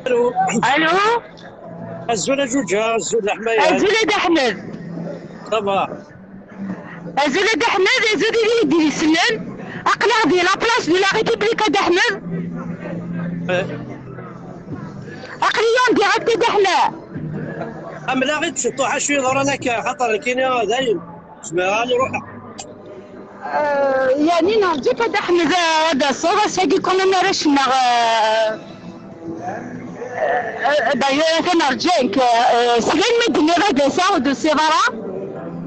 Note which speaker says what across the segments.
Speaker 1: الو.
Speaker 2: الو.
Speaker 1: الزولة جوجها الزولة حماية
Speaker 2: الزولة احمد.
Speaker 1: صباح.
Speaker 2: الزولة احمد الزولة اللي يدير يسلم اقلع دي لابلاص دو لا ريبوبليك احمد. اقليون ديريكت احنا.
Speaker 1: لا غير تشطوها شويه رانا خاطر كاين دايم سمعها نروح.
Speaker 2: يعني نرجيك احمد هذا الصورة ساقي كنا نرشنا d'ailleurs كنرجيك سليم مدني غدا ساعة دو سيفارا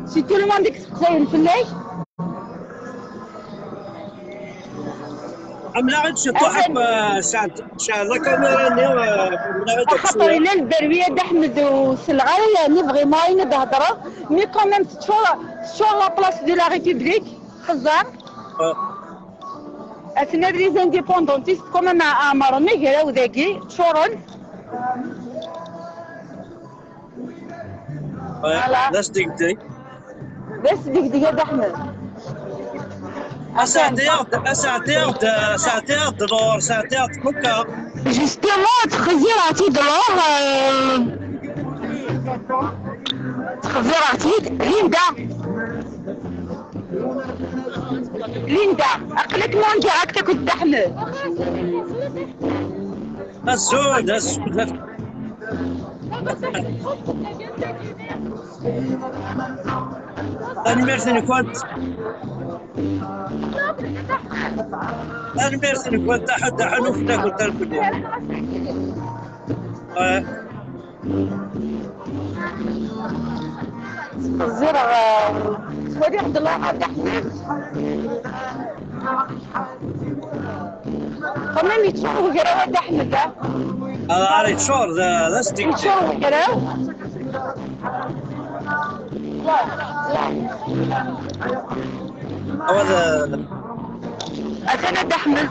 Speaker 2: سي تو لو موند تخيل فلاش.
Speaker 1: لا غير تشطوها شعل لا كاميرا
Speaker 2: خاطر الى البرويه د احمد وسلغه يعني فريمون اين تهضروا مي كوميم تشور لا بلاص دو لا ريبوبليك خزان اثنا لي زانديبوندونتيست كوميم عمرنا كراو ذاكي تشورن
Speaker 1: لاش ديك
Speaker 2: بس ديك د احمد
Speaker 1: ساعتين دولار ساعتين كوكا
Speaker 2: جوستومون تخزيراتي دولار تخزيراتي ليندا اقلك مون ديريكت كنت احمد
Speaker 1: الزود أنا ميرسي كنت حتى حنوفنا كنت الكل
Speaker 2: الزرع سوري عبد الله عبد الحميد كمان يتشوفوا قراوة عبد الحميد
Speaker 1: عارف شور ذا ستيك
Speaker 2: يتشوفوا قراوة
Speaker 1: هذا
Speaker 2: أنا عبد الحميد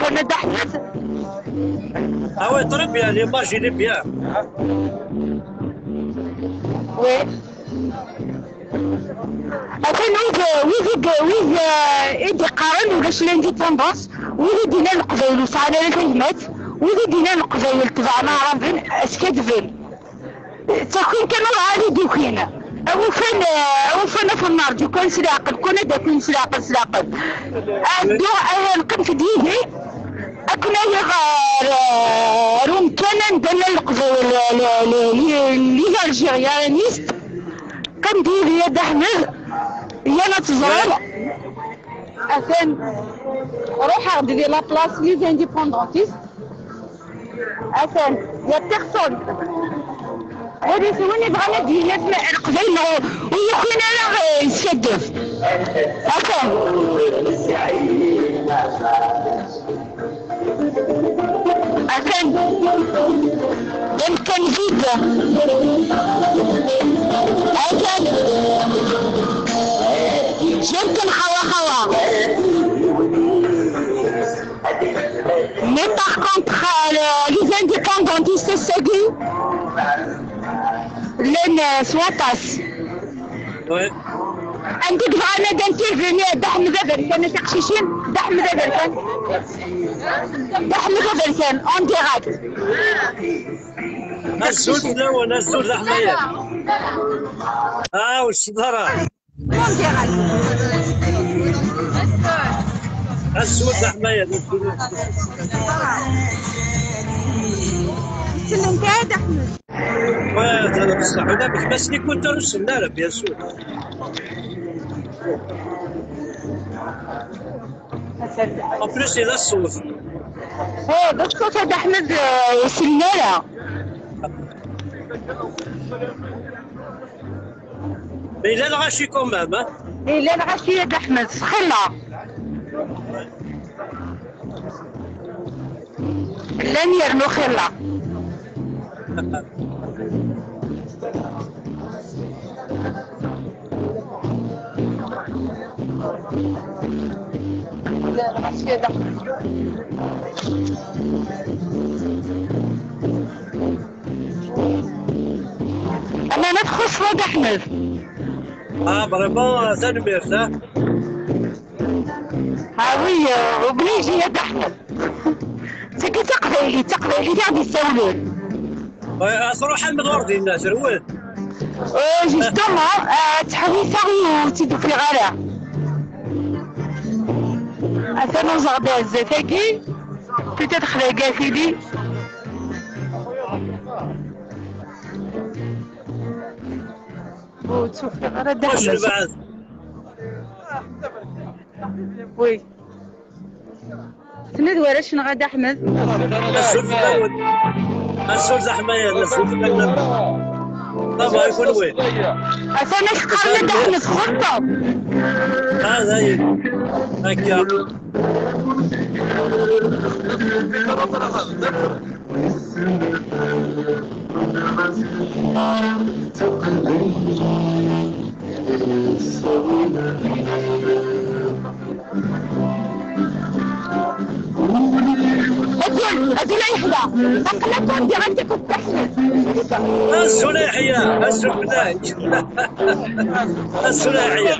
Speaker 2: أنا دحمت
Speaker 1: هو يضرب يا ليماج يلب يا
Speaker 2: وين ويز إيدي قارن ولاش لانديبوندونس ويدي دينا القبايل وسعنا الكلمات ويدي دينا القبايل تبعنا عرفين اسكادفين تكون كانوا عالي دوكينا أوفنا في النار دو كان سلاقل كنا داكن سلاقل أدو أهلكم في ديدي أكنا يغار روم كان ندنا القبايل لي الجيريانيست كان ديدي يا دحمد يانا تزرع أثن روح عندي لا بلاص لي زانديبوندونتيست أثن يا بيرسون هذه ثواني بغانا دينا القبيل ويخوينا راه يسدف أثن يمكن جدا أثن يمكن خوا mais par contre les indépendantistes الساقي لين سواطاس عندك بغانا دانتيرفيني دحمد بركان تقشيشين دحمد بركان اون ديراكت
Speaker 1: الزول وانا الزول حماية والصدارة
Speaker 2: اون ديراكت
Speaker 1: الزول حماية
Speaker 2: سلم قاعد احمد
Speaker 1: هذا بصح ولا بس اللي كنت رسلنا له بيان سور en plus il a الصوت
Speaker 2: ده الصوت هذا احمد يسلنا له
Speaker 1: il a الغاشي كومام
Speaker 2: لا الغاشي يا احمد سخلا لن يرنو خلا لا العشية دحمة. أنا ندخل صوت أحمد.
Speaker 1: بريمون تنمير صح؟
Speaker 2: هاوية وبنيجي يا أحمد. تقي تقبلي غادي يسولون.
Speaker 1: صروح محمد وردي الناس وين؟
Speaker 2: جوستومون تحويسة وتيدو في غالا. أثنو زغداز تاكي peut-être les gars فيدي. وتشوف في غالا دحمة. وي تند وراش نغاد أحمد.
Speaker 1: السود زحمة السود طبعا يكون وين؟
Speaker 2: أنا شقرنا أحمد خطة.
Speaker 1: هذا هي هكا
Speaker 2: أزول يحدى أقلكم دي عندك التحمل
Speaker 1: السلاحية السلاحية السلاحية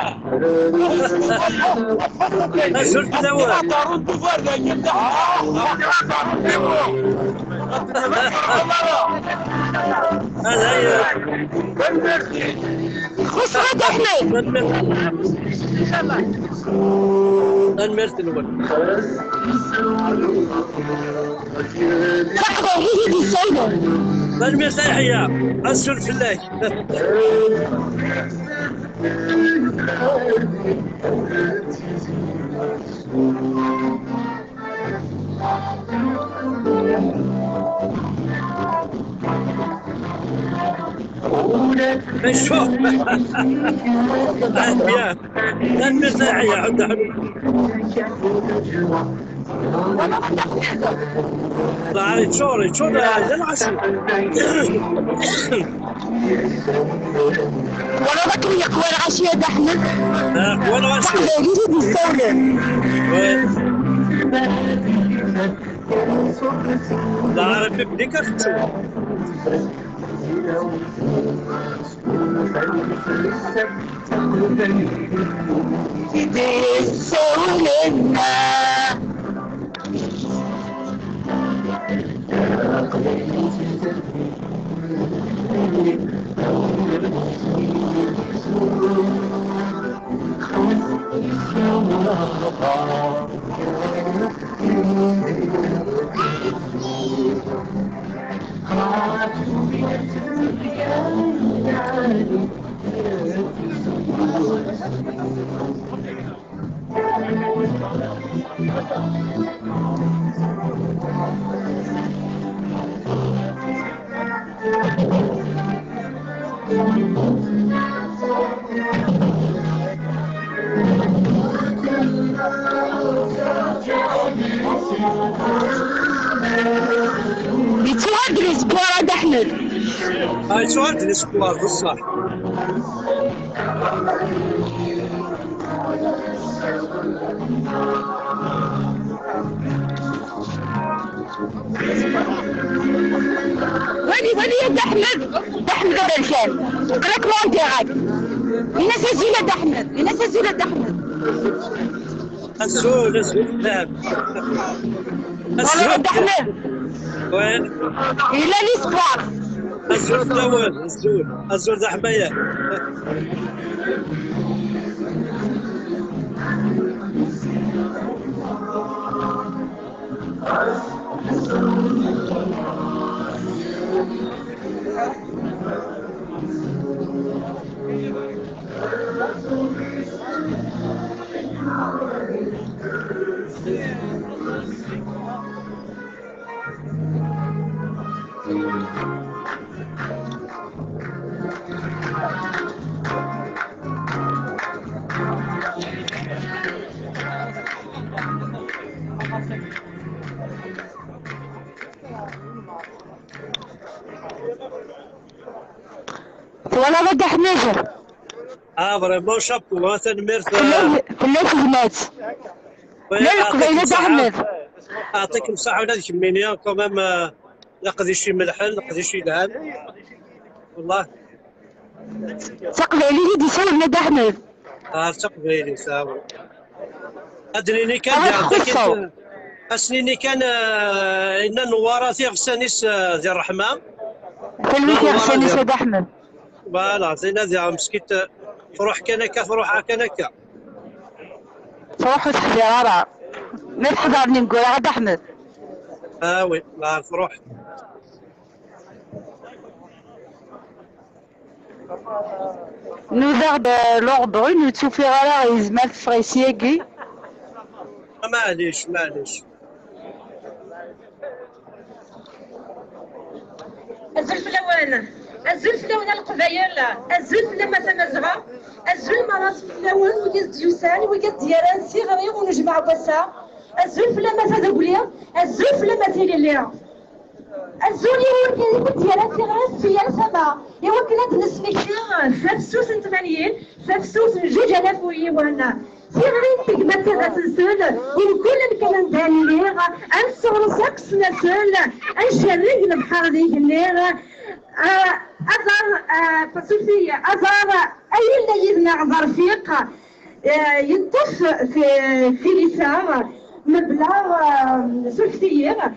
Speaker 1: السلاحية هذا هي
Speaker 2: خسرت أحمد
Speaker 1: المرت الأول
Speaker 2: لحظة هي دي السيدة
Speaker 1: المسيحية السل في الله شوف يا المسيحية عندها لا عليك شوري شوري العسل
Speaker 2: ولا بكري يقوى العشية دحمد
Speaker 1: قوى العشية
Speaker 2: يريد يستولى
Speaker 1: لا عارف بديك أختو
Speaker 2: تستولنا بتودي الاسبوع ده احمد
Speaker 1: هاي سؤال الاسبوع بالصح
Speaker 2: ودي يا احمد برشام قلت له انت غاد لناس زينة احمد لناس زينة احمد
Speaker 1: السود نعم
Speaker 2: السود احمد
Speaker 1: وين؟
Speaker 2: الى الاسبوع
Speaker 1: السود الاول السود حمية
Speaker 2: ولا غدا حماجر
Speaker 1: فريمون شابو مثلا ميرت
Speaker 2: فلاس بنات لا القبيله د احمد.
Speaker 1: يعطيك الصحة ولا ديك المينيا كومام نقضي شي ملحن نقضي شي لعب والله
Speaker 2: تقبيلي اللي دي ساوي ولاد احمد.
Speaker 1: تقبيلي ساوي ادريني كان اسنيني كان ان نواراتي غسانيس ديال الرحمه
Speaker 2: فلويتي غسانيس د احمد
Speaker 1: فوالا زينا ديال مسكيت فروح كنكا فروحها كنكا
Speaker 2: فروح وتحضير راه ما تحضرني نقول عاد احمد.
Speaker 1: وي لا فروح
Speaker 2: Nous l'ordre, nous tout faire là, ils mal fraisier.
Speaker 1: معليش
Speaker 3: الزلف الاول الزلف الاول القبايل الزلف لما تمزغه الزلف مرات الاول وقد ديوسان وقد ديالان صغير ونجمع بسا الزلف لما تدبلي الزلف لما تيلي الزولي يمكن ديالها صغير في السماء يمكن نسميكنا ففسوس 80 ففسوس 2000 ويوانا صغيرين في قمة تنسل وكل كمان داليغ انصر سقس نسل انشرق البحر ديك الليغ أزار فسوسي أزار أي اللي يزنع ظرفيق ينطف في لسان مبلغ سلسية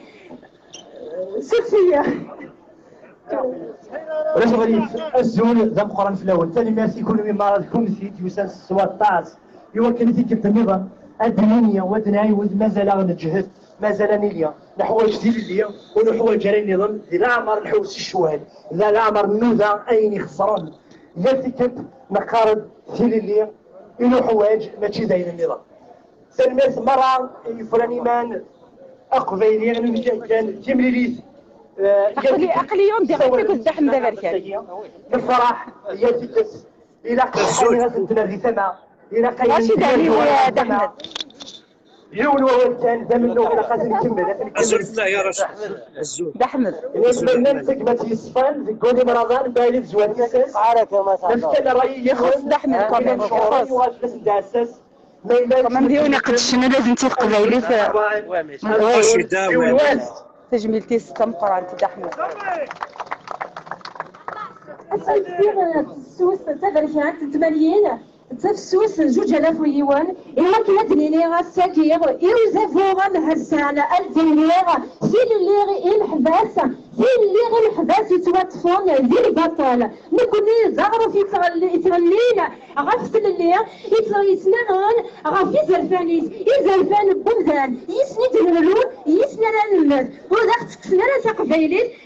Speaker 4: رجل الزول ذا مقرن في الاول ثاني ما يكون مما الكومسي يوسان سوا الطاس يمكن تجيب النظام الدنيا ودناي مازال نجهد مازال نيليا نحوايج ديال الليا ونحوايج جري النظام لا عمر نحوس الشوال لا عمر النوذا اين خسران لا تكت نقارب ديال الليا إنه حوايج ماشي زي النظام سلمات مرة فلان مان أقبيلي يعني كان تمريريس
Speaker 2: أقلي يوم ديال كنت دحم دابا كان
Speaker 4: الفرح هي تكس إلى قصة تنادي سما إلى قيم
Speaker 2: ماشي دالي يا دحمد
Speaker 4: يون وهو الثاني دا منه إلى قاسم يكمل
Speaker 1: الزلف لا يا رشا الزول
Speaker 2: دحمد
Speaker 4: نمسك ما تيصفان في كوني مرضان بايلي زوان يساس عارف يا ما نفس كان رأيي
Speaker 2: يخص دحمد كمان
Speaker 4: يخص داساس
Speaker 2: كمان ديوني قد شنو لازم تفق بايلي
Speaker 1: واش داوي
Speaker 2: تجميلتي 6 مقران تدحمد
Speaker 3: السير السوس تدركات 80 تفسوس 2000 ويوان إما كنا دنينيغا الساكير إيوزافوغا الهرسانة الدنيغا سيل اللي الحباس سيل اللي الحباس يتواتفون ذي البطل نكوني زغرو في يتغلين غفت اللي يتنغن غفي زرفانيس يزرفان بمدان يسند الملون يسند المد وذاك تكسنا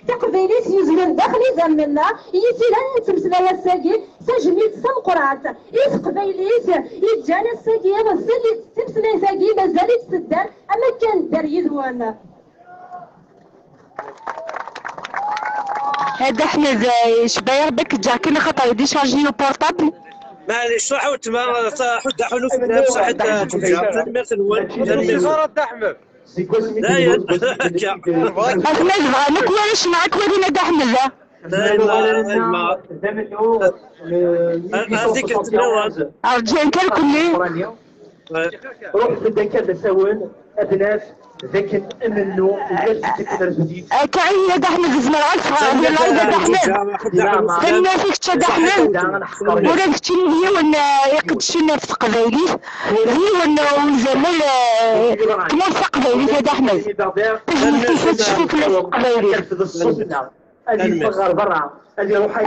Speaker 3: تقبيليس يزمن داخلي زمنا يسيلان تمسلايا الساكير سجميت سمقرات يتقبيليس يتجانا الساكير السلي تمسلايا ساكير مازالت تدار أما كان دار يدوان
Speaker 2: هذا احمد شباير بك جاكينا خاطر يدي شارجيو بورطابل
Speaker 1: معليش صح وتما حد حلو في النفس حد تنمير تنوال
Speaker 5: صارت احمد
Speaker 1: لا يا
Speaker 2: احمد بغانك واش معك ولينا دا احمد
Speaker 1: هذيك التنوال
Speaker 2: ارجان كلكم
Speaker 4: روح في الدكان تساون أبناف ذاك منو الناس كتقدر تزيد
Speaker 2: كاين دا احمد زمان الف يلا دا احمد كنا فيك تا دا احمد ولا كنتي هي ولا يقدشنا في قبايلي هي ولا زعما كنا في قبايلي دا احمد تجي تشوف في قبايلي
Speaker 4: اللي صغر برا اللي روح